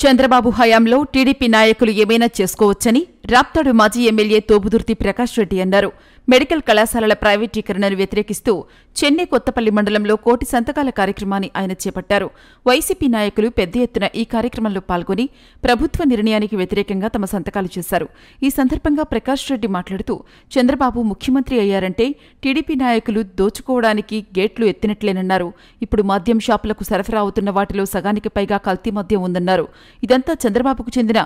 చంద్రబాబు హయాంలో టీడీపీ నాయకులు ఏమైనా చేసుకోవచ్చని రాప్తాడు మాజీ ఎమ్మెల్యే తోపుదుర్తి ప్రకాష్ రెడ్డి అన్నారు. మెడికల్ కళాశాలల ప్రైవేటీకరణను వ్యతిరేకిస్తూ చెన్నై కొత్తపల్లి మండలంలో 1 కోటి సంతకాల కార్యక్రమాన్ని ఆయన చేపట్టారు. వైసీపీ నాయకులు పెద్ద ఎత్తున ఈ కార్యక్రమంలో పాల్గొని ప్రభుత్వ నిర్ణయానికి వ్యతిరేకంగా తమ సంతకాలు చేశారు. ఈ సందర్భంగా ప్రకాష్ రెడ్డి మాట్లాడుతూ చంద్రబాబు ముఖ్యమంత్రి అయ్యారంటే టీడీపీ నాయకులు దోచుకోవడానికి గేట్లు ఎత్తినట్లేనన్నారు. ఇప్పుడు మద్యం షాపులకు సరఫరా అవుతున్న వాటిలో సగానికి పైగా కల్తీ మద్యం ఉందన్నారు. ఇదంతా చంద్రబాబుకు చెందిన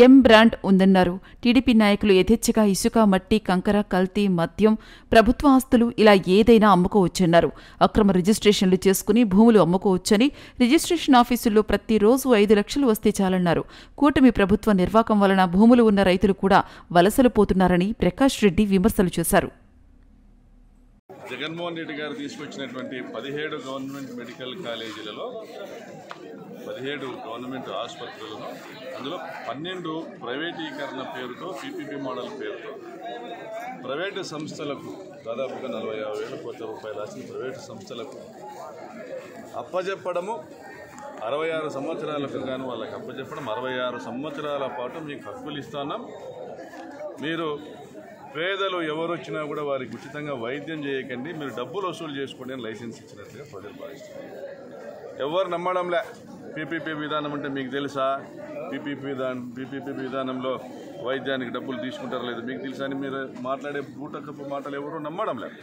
ఎం బ్రాండ్ ఉందన్నారు. టీడీపీ నాయకులు యథేచ్ఛగా ఇసుక, మట్టి, కంకర, కల్తీ మద్యం, ప్రభుత్వ ఆస్తులు ఇలా ఏదైనా అమ్ముకోవచ్చన్నారు. అక్రమ రిజిస్ట్రేషన్లు చేసుకుని భూములు అమ్ముకోవచ్చని, రిజిస్ట్రేషన్ ఆఫీసుల్లో ప్రతిరోజు 5 లక్షలు వస్తే చాలన్నారు. కూటమి ప్రభుత్వ నిర్వాకం వలన భూములు ఉన్న రైతులు కూడా వలసలు పోతున్నారని ప్రకాష్ రెడ్డి విమర్శలు చేశారు. జగన్మోహన్ రెడ్డి గారు తీసుకొచ్చినటువంటి 17 గవర్నమెంట్ మెడికల్ కాలేజీలలో 17 గవర్నమెంట్ ఆసుపత్రులను, అందులో 12 ప్రైవేటీకరణ పేరుతో పీపీపీ మోడల్ పేరుతో ప్రైవేటు సంస్థలకు దాదాపుగా 45,000 కోట్ల రూపాయలు రాసిన ప్రైవేటు సంస్థలకు అప్పజెప్పడము, 66 సంవత్సరాలకు గాను వాళ్ళకి అప్పజెప్పడం, 66 సంవత్సరాల పాటు మీకు హక్కులు ఇస్తున్నాం, మీరు పేదలు ఎవరు వచ్చినా కూడా వారికి ఉచితంగా వైద్యం చేయకండి, మీరు డబ్బులు వసూలు చేసుకోండి అని లైసెన్స్ ఇచ్చినట్లుగా ప్రజలు భావిస్తున్నారు. ఎవరు నమ్మడంలే. పీపీపీ విధానం అంటే మీకు తెలుసా? పీపీపీ విధానంలో వైద్యానికి డబ్బులు తీసుకుంటారో లేదు మీకు తెలుసా అని మీరు మాట్లాడే బూటకపు మాటలు ఎవరు నమ్మడం లేదు.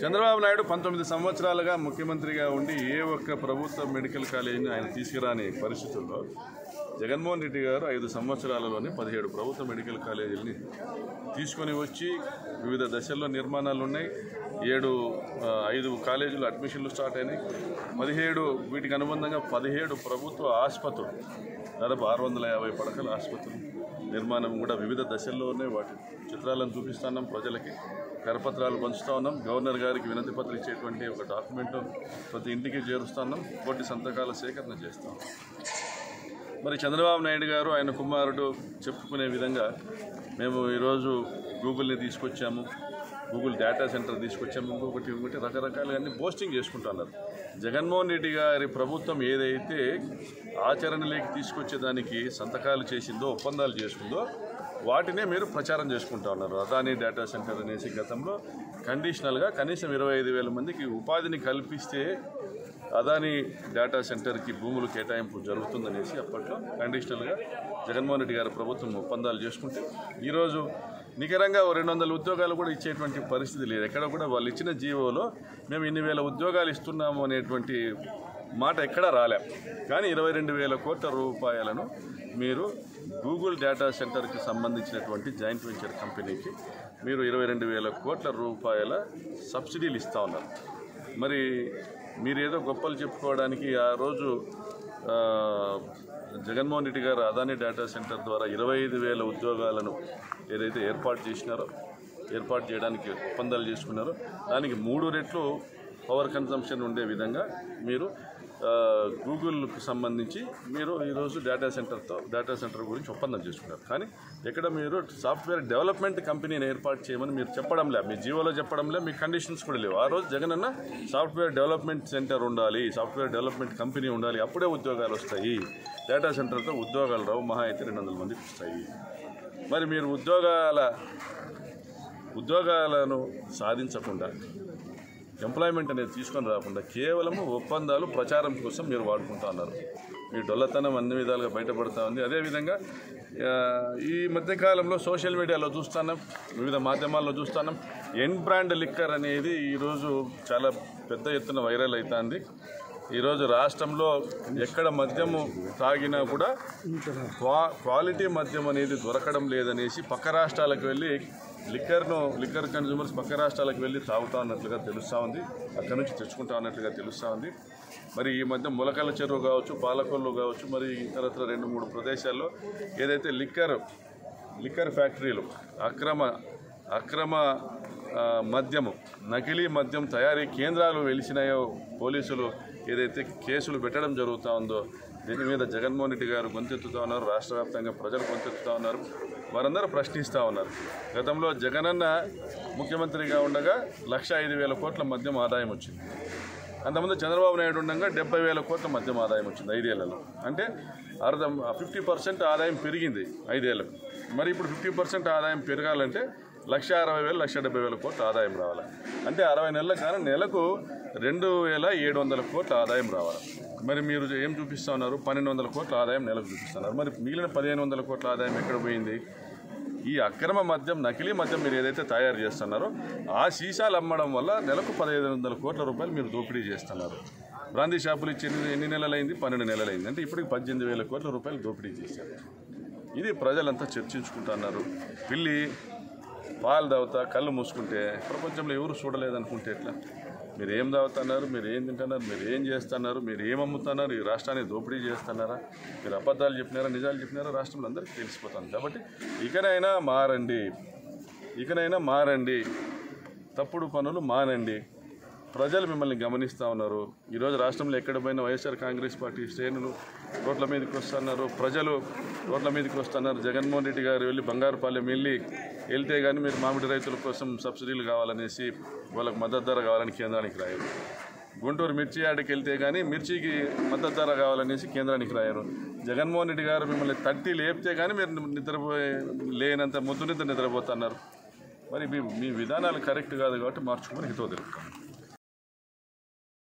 చంద్రబాబు నాయుడు 19 సంవత్సరాలుగా ముఖ్యమంత్రిగా ఉండి ఏ ఒక్క ప్రభుత్వ మెడికల్ కాలేజీని ఆయన తీసుకురాని పరిస్థితుల్లో జగన్మోహన్ రెడ్డి గారు 5 సంవత్సరాలలోనే 17 ప్రభుత్వ మెడికల్ కాలేజీలని తీసుకొని వచ్చి వివిధ దశల్లో నిర్మాణాలు ఉన్నాయి. 5 కాలేజీలు అడ్మిషన్లు స్టార్ట్ అయినాయి. 17 వీటికి అనుబంధంగా 17 ప్రభుత్వ ఆసుపత్రులు, దాదాపు 650 పడకల ఆసుపత్రులు నిర్మాణం కూడా వివిధ దశల్లో ఉన్నాయి. వాటి చిత్రాలను చూపిస్తున్నాం, ప్రజలకి కరపత్రాలు పంచుతూ ఉన్నాం. గవర్నర్ గారికి వినతి పత్రం ఇచ్చేటువంటి ఒక డాక్యుమెంట్ ప్రతి ఇంటికి చేరుస్తున్నాం. 1 కోటి సంతకాల సేకరణ చేస్తాం. మరి చంద్రబాబు నాయుడు గారు ఆయన కుమారుడు చెప్పుకునే విధంగా మేము ఈరోజు గూగుల్ని తీసుకొచ్చాము, గూగుల్ డేటా సెంటర్ తీసుకొచ్చాము, ఇంకొకటి రకరకాలుగా అన్ని పోస్టింగ్ చేసుకుంటున్నారు. జగన్మోహన్ రెడ్డి గారి ప్రభుత్వం ఏదైతే ఆచరణలోకి తీసుకొచ్చేదానికి సంతకాలు చేసిందో, ఒప్పందాలు చేసుకుందో వాటినే మీరు ప్రచారం చేసుకుంటా ఉన్నారు. అదానీ డేటా సెంటర్ అనేసి గతంలో కండిషనల్గా కనీసం 25,000 మందికి ఉపాధిని కల్పిస్తే అదానీ డేటా సెంటర్కి భూములు కేటాయింపు జరుగుతుందనేసి అప్పట్లో కండిషనల్గా జగన్మోహన్ రెడ్డి గారి ప్రభుత్వం ఒప్పందాలు చేసుకుంటే ఈరోజు నికరంగా 200 ఉద్యోగాలు కూడా ఇచ్చేటువంటి పరిస్థితి లేదు. ఎక్కడ కూడా వాళ్ళు ఇచ్చిన జీవోలో మేము ఇన్ని వేల ఉద్యోగాలు ఇస్తున్నాము అనేటువంటి మాట ఎక్కడా రాలే. కానీ 22,000 కోట్ల రూపాయలను మీరు గూగుల్ డేటా సెంటర్కి సంబంధించినటువంటి జాయింట్ వెంచర్ కంపెనీకి మీరు 22,000 కోట్ల రూపాయల సబ్సిడీలు ఇస్తూ ఉన్నారు. మరి మీరు ఏదో గొప్పలు చెప్పుకోవడానికి ఆ రోజు జగన్మోహన్ రెడ్డి గారు అదానీ డేటా సెంటర్ ద్వారా 25,000 ఉద్యోగాలను ఏదైతే ఏర్పాటు చేయడానికి ఒప్పందాలు చేసుకున్నారో దానికి 3 రెట్లు పవర్ కన్సంప్షన్ ఉండే విధంగా మీరు గూగుల్కు సంబంధించి మీరు ఈరోజు డేటా సెంటర్ గురించి ఒప్పందం చేసుకున్నారు. కానీ ఎక్కడ మీరు సాఫ్ట్వేర్ డెవలప్మెంట్ కంపెనీని ఏర్పాటు చేయమని మీరు చెప్పడంలే, మీ జీవోలో చెప్పడంలే, మీ కండిషన్స్ కూడా లేవు. ఆ రోజు జగన్ అన్న సాఫ్ట్వేర్ డెవలప్మెంట్ సెంటర్ ఉండాలి, సాఫ్ట్వేర్ డెవలప్మెంట్ కంపెనీ ఉండాలి, అప్పుడే ఉద్యోగాలు వస్తాయి. డేటా సెంటర్తో ఉద్యోగాలు రావు, మహా అయితే 200 మందికి వస్తాయి. మరి మీరు ఉద్యోగాలను సాధించకుండా, ఎంప్లాయ్మెంట్ అనేది తీసుకొని రాకుండా కేవలము ఒప్పందాలు ప్రచారం కోసం మీరు వాడుకుంటా ఉన్నారు. మీ డొల్లతనం అన్ని విధాలుగా బయటపడుతూ ఉంది. అదేవిధంగా ఈ మధ్యకాలంలో సోషల్ మీడియాలో చూస్తున్నాం, వివిధ మాధ్యమాల్లో చూస్తున్నాం, ఎన్ బ్రాండ్ లిక్కర్ అనేది ఈరోజు చాలా పెద్ద ఎత్తున వైరల్ అవుతుంది. ఈరోజు రాష్ట్రంలో ఎక్కడ మద్యము తాగినా కూడా క్వాలిటీ మద్యం అనేది దొరకడం లేదనేసి పక్క రాష్ట్రాలకు వెళ్ళి లిక్కర్ కన్జ్యూమర్స్ పక్క రాష్ట్రాలకు వెళ్ళి తాగుతూ ఉన్నట్లుగా తెలుస్తూ ఉంది, అక్కడి నుంచి తెచ్చుకుంటా ఉన్నట్లుగా తెలుస్తూ ఉంది. మరి ఈ మధ్య ములకల చెరువు కావచ్చు, పాలకొల్లు కావచ్చు, మరి ఇతరత్ర 2-3 ప్రదేశాల్లో ఏదైతే లిక్కర్ ఫ్యాక్టరీలు అక్రమ మద్యము, నకిలీ మద్యం తయారీ కేంద్రాలు వెలిసినాయో పోలీసులు ఏదైతే కేసులు పెట్టడం జరుగుతూ ఉందో దీని మీద జగన్మోహన్ రెడ్డి గారు గొంతెత్తుతూ ఉన్నారు, రాష్ట్ర వ్యాప్తంగా ప్రజలు గొంతెత్తుతూ ఉన్నారు, వారందరూ ప్రశ్నిస్తూ ఉన్నారు. గతంలో జగనన్న ముఖ్యమంత్రిగా ఉండగా 1,05,000 కోట్ల మద్యం ఆదాయం వచ్చింది. అంతకుముందు చంద్రబాబు నాయుడు ఉండగా 70,000 కోట్ల మద్యం ఆదాయం వచ్చింది 5 ఏళ్లలో. అంటే 50% ఆదాయం పెరిగింది 5 ఏళ్ళకు. మరి ఇప్పుడు 50% ఆదాయం పెరగాలంటే 1,60,000 1,70,000 కోట్ల ఆదాయం రావాలి. అంటే 60 నెలల కానీ నెలకు 2,700 కోట్ల ఆదాయం రావాలి. మరి మీరు ఏం చూపిస్తూ ఉన్నారు? 1,200 కోట్ల ఆదాయం నెలకు చూపిస్తున్నారు. మరి మిగిలిన 1,500 కోట్ల ఆదాయం ఎక్కడ పోయింది? ఈ అక్రమ మద్యం, నకిలీ మద్యం మీరు ఏదైతే తయారు చేస్తున్నారో ఆ సీసాలు అమ్మడం వల్ల నెలకు 1,500 కోట్ల రూపాయలు మీరు దోపిడీ చేస్తున్నారు. బ్రాందీ షాపులు ఇచ్చి ఎన్ని నెలలైంది? 12 నెలలైంది. అంటే ఇప్పటికి 18,000 కోట్ల రూపాయలు దోపిడీ చేశారు. ఇది ప్రజలంతా చర్చించుకుంటున్నారు. పిల్లి పాలు తాగుతా కళ్ళు మూసుకుంటే ప్రపంచంలో ఎవరు చూడలేదనుకుంటే ఎట్లా? మీరు ఏం తాగుతున్నారు? మీరు ఏం తింటున్నారు? మీరు ఏం చేస్తున్నారు? మీరు ఏం అమ్ముతున్నారు? ఈ రాష్ట్రాన్ని దోపిడీ చేస్తున్నారా? మీరు అబద్ధాలు చెప్పినారా, నిజాలు చెప్పినారా? రాష్ట్రంలో అందరికీ తెలిసిపోతుంది. కాబట్టి ఇకనైనా మారండి, తప్పుడు పనులు మానండి. ప్రజలు మిమ్మల్ని గమనిస్తూ ఉన్నారు. ఈరోజు రాష్ట్రంలో ఎక్కడ పోయినా వైఎస్ఆర్ కాంగ్రెస్ పార్టీ శ్రేణులు రోడ్ల మీదకి వస్తున్నారు, ప్రజలు రోడ్ల మీదకి వస్తున్నారు. జగన్మోహన్ రెడ్డి గారు వెళ్ళి బంగారుపాలెం వెళ్తే కానీ మీరు మామిడి రైతుల కోసం సబ్సిడీలు కావాలనేసి, వాళ్ళకు మద్దతు ధర కావాలని కేంద్రానికి రాయారు. గుంటూరు మిర్చి యార్డుకి వెళ్తే కానీ మిర్చికి మద్దతు ధర కావాలనేసి కేంద్రానికి రాయారు. జగన్మోహన్ రెడ్డి గారు మిమ్మల్ని తట్టి లేపితే కానీ మీరు లేనంత ముద్దు నిద్రపోతున్నారు. మరి మీ విధానాలు కరెక్ట్ కాదు కాబట్టి మార్చుకోమని హితవు తెలుపుతాను.